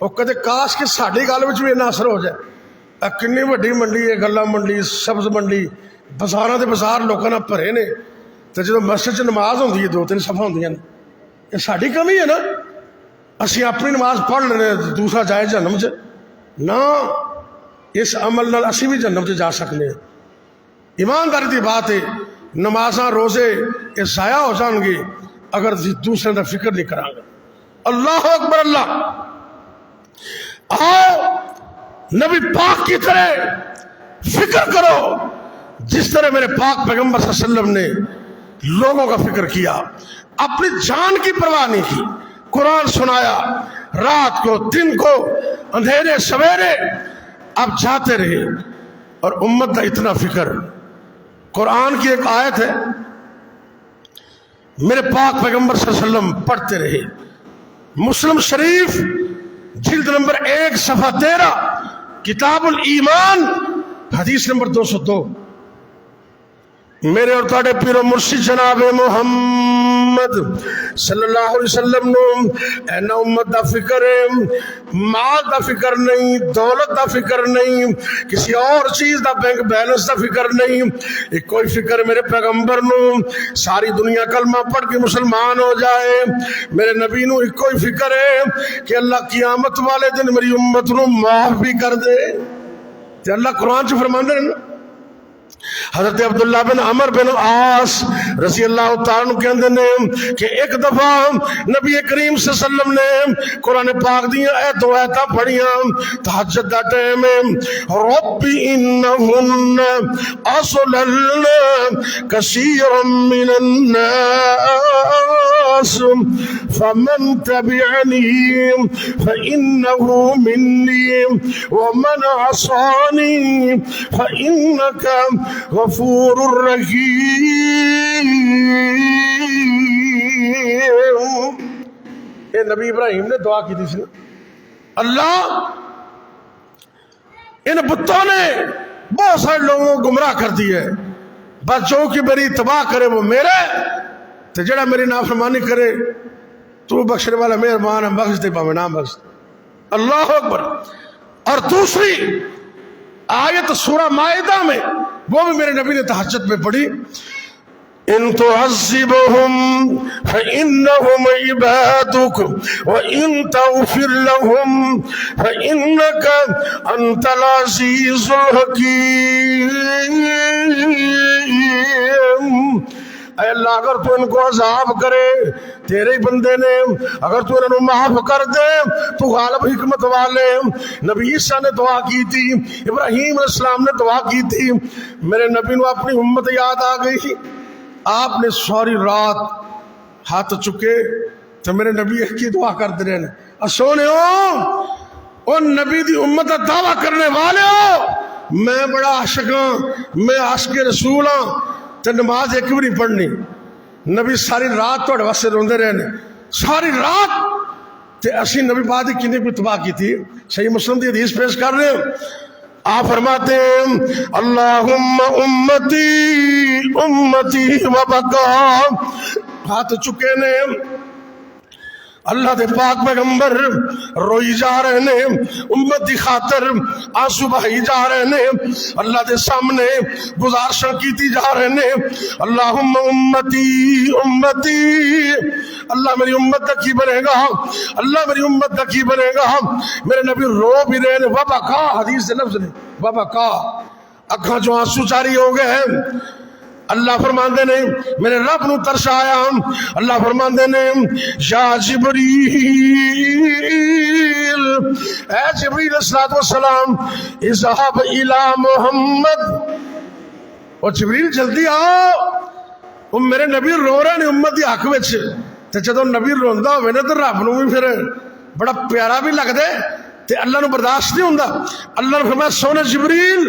وہ کدے کاش کہ ساری گل بھی اتنا اثر ہو جائے. کنی وڈی منڈی ہے, گلا منڈی, سبز منڈی, بازار کے بازار لوگوں نے بھرے نے, تو جب مسجد نماز ہوتی ہے 2-3 صفحہ ہوندیاں نے, یہ ساری کمی ہے نا. اسی اپنی نماز پڑھ لینے دوسرا جائے جہنم چ نہ, اس عمل نال اسی بھی جہنم چ جا سکتے ہیں. ایمانداری کی بات ہے, نمازاں روزے یہ ضائع ہو جان گے اگر دوسرے کا فکر نہیں کریں گے. اللہ اکبر اللہ. آؤ نبی پاک کی طرح فکر کرو جس طرح میرے پاک پیغمبر صلی اللہ علیہ وسلم نے لوگوں کا فکر کیا, اپنی جان کی پرواہ نہیں کی. قرآن سنایا رات کو دن کو, اندھیرے سویرے, اب جاتے رہے. اور امت کا اتنا فکر. قرآن کی ایک آیت ہے, میرے پاک پیغمبر صلی اللہ علیہ وسلم پڑھتے رہے. مسلم شریف جلد نمبر 1 صفحہ 13 کتاب الایمان حدیث نمبر 202. میرے اور تاڑے پیر و مرشد جناب محمد صلی اللہ علیہ وسلم نو اینا امت دا فکر ہے, مال دا فکر نہیں, دولت دا فکر نہیں, کسی اور چیز دا بینک بیلنس دا فکر نہیں. ایک کوئی فکر میرے پیغمبر نو ساری دنیا کلمہ پڑھ کے مسلمان ہو جائے. میرے نبی نو ایک کوئی فکر ہے کہ اللہ قیامت والے دن میری امت نو معاف بھی کر دے. تے اللہ قرآن چ فرماندے ہیں. حضرت عبداللہ بن عمر بن عاص رضی اللہ تعالیٰ عنہ کہندے نے کہ ایک دفعہ نبی کریم صلی اللہ علیہ وسلم نے قرآن پاک دیاں آیتاں پڑھیاں تہجد دا ٹائم, رب انہن اضللن کثیرا من الناس فمن تبعنی فإنہ منی ومن عصانی فإنک غفور الرحیم. یہ نبی ابراہیم نے دعا کی تھی. اللہ ان بتوں نے بہت سارے لوگوں کو گمراہ کر دی ہے, بس جو کہ میری تباہ کرے وہ میرے, تو جڑا میری نافرمانی کرے تو بخشنے والا مہربان ہے, بخش دے پاوے نہ بخش. اللہ اکبر. اور دوسری آیت سورہ مائدہ میں وہ بھی میرے نبی نے تہجد میں پڑھی, ان تعذبهم فإنهم عبادك وإن تغفر لهم فإنك أنت العزيز الحكيم. اے اللہ اگر تو ان کو عذاب کرے تیرے ہی بندے نے, اگر تو انہوں معاف کر دے تو غالب حکمت والے. نبی عیسیٰ نے دعا کی تھی, ابراہیم علیہ السلام نے دعا کی تھی. میرے نبی نے اپنی امت یاد آ گئی. آپ نے ساری رات ہاتھ چکے تو میرے نبی ایک کی دعا کرتے رہے. سونے ہو ان نبی دی امت کا دعویٰ کرنے والے ہو, میں بڑا عاشق ہاں, میں عاشق رسول ہاں, تو نماز ایک بھی نہیں پڑھنی. نبی ساری رات تھوڑے واسطے روندے رہنے ساری رات. تے اسی نبی پاک دی کنے کوئی تباہ کی تھی. صحیح مسلم دی حدیث پیش کر رہے ہیں. آپ فرماتے ہیں اللہم امتی امتی وبقا. ہاتھ چکے نے اللہ دے پاک پیغمبر روئی جا رہے نے, امت دی خاطر آنسو بہائی جا رہے نے, اللہ دے سامنے گزارشاں کیتی جا رہے نے. اللہم امتی امتی, اللہ میری امت دا کی بنے گا, اللہ میری امت دا کی بنے گا. میرے نبی رو بھی رہے نے, وبکا حدیث دے لفظ نے, وبکا اکھاں جو آنسو جاری ہو گئے ہیں. اللہ فرماندے نے میرے رب نو ترس آیا. اللہ فرماندے نے یا جبریل, اے جبریل الصلوۃ والسلام, اذهب الى محمد. او جبریل جلدی آؤ, وہ میرے نبی رو رہے نے امت دی حق وچ. تے جدوں نبی روندا ہوے نا تے رب نو بھی پھر بڑا پیارا بھی لگدا ہے تے اللہ نو برداشت نہیں ہوندا. اللہ نے فرمایا سونے جبریل,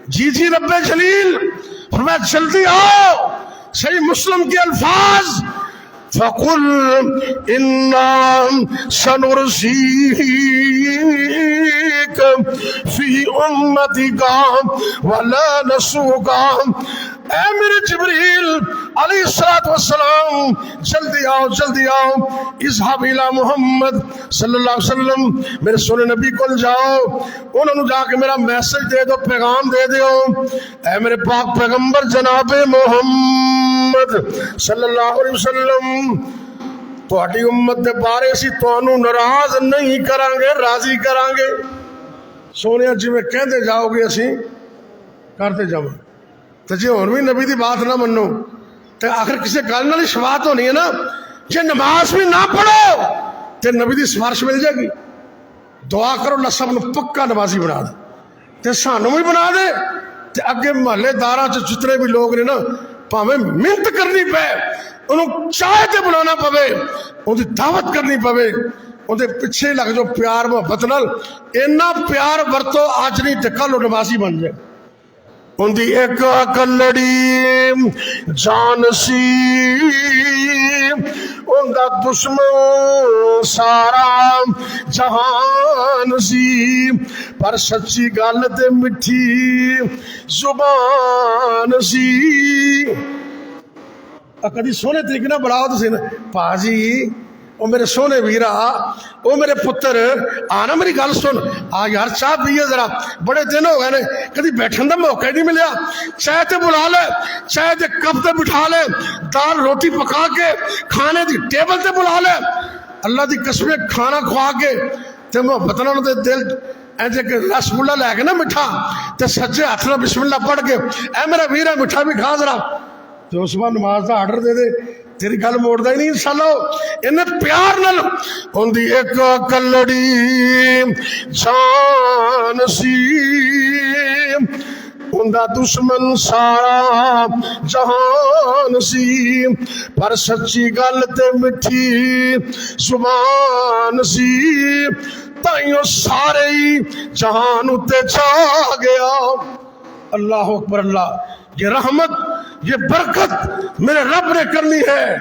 جی رب جلیل, فرمایا جلدی آؤ. صحیح مسلم کے الفاظ فَقُلْ إِنَّا سَنُرْسِيكَ فِي أُمَّتِكَ وَلَا نَسُوكَ. اے میرے جبریل علیہ السلام جلدی آؤ جلدی آؤ، اذهب الى محمد صلی اللہ علیہ وسلم، میرے سونے نبی کو جاؤ، انہوں نے جا کے میرا میسج دے دو، پیغام دے دیو، اے میرے پاک پیغمبر جناب محمد صلی اللہ علیہ وسلم، تہاڈی امت دے بارے اسی تانوں ناراض نہیں کران گے، راضی کران گے۔ سونے جویں کہندے جاؤ گے اسی کرتے جاؤ، تے جے ہن بھی نبی دی بات نہ منو تے آخر کسی گل نال شفاعت ہونی ہے نا۔ جے نماز بھی نہ پڑھو تے نبی دی سفارش مل جائے گی۔ دعا کرو اللہ سب نو پکا نمازی بنا دے تے سانو بھی بنا دے، تے اگے محلے داراں چ جتنے بھی لوگ نے نا پاویں محنت کرنی پے، انہوں چاہے تے بنانا پوے، ان دی دعوت کرنی پوے، ان دے پیچھے لگ جو پیار محبت نال اینا پیار ورتو آج نہیں تے کل نمازی بن جائے۔ ان دی ایک کلڑی جان سی، ان دا دشمن سارا جہان سی، پر سچی گل تے مٹھی زبان سی۔ کدی سونے طریقے نہ بڑھاؤ تو سین پاجی او میرے سونے ویرا، او میرے پتر آنا میری گل سن، آ یار چاہ پیے ذرا، بڑے دن ہو گئے نے کدی بیٹھن دا موقع نہیں ملیا، چائے تے بلا لے، چائے تے کپ تے بٹھا لے، دال روٹی پکا کے کھانے دی ٹیبل تے بلا لے، اللہ دی قسمیں کھانا کھوا کے تے محبت نال دے دل ایجے کہ رس گلا لے کے نا میٹھا تے سجے ہاتھ نال بسم اللہ پڑھ کے اے میرا ویرا میٹھا بھی کھا ذرا، تو اس بار نماز دا آرڈر دے دے، تیری گل موڑ دا ہی نہیں انشاءاللہ۔ انہیں پیار نال ان دی ایک کلڑی جان سی، ان دا دشمن سارا جہان سی، پر سچی گل تے مٹھی زبان سی، تائیوں سارے ہی جہان اتے چھا گیا۔ اللہ اکبر اللہ، یہ رحمت یہ برکت میرے رب نے کرنی ہے۔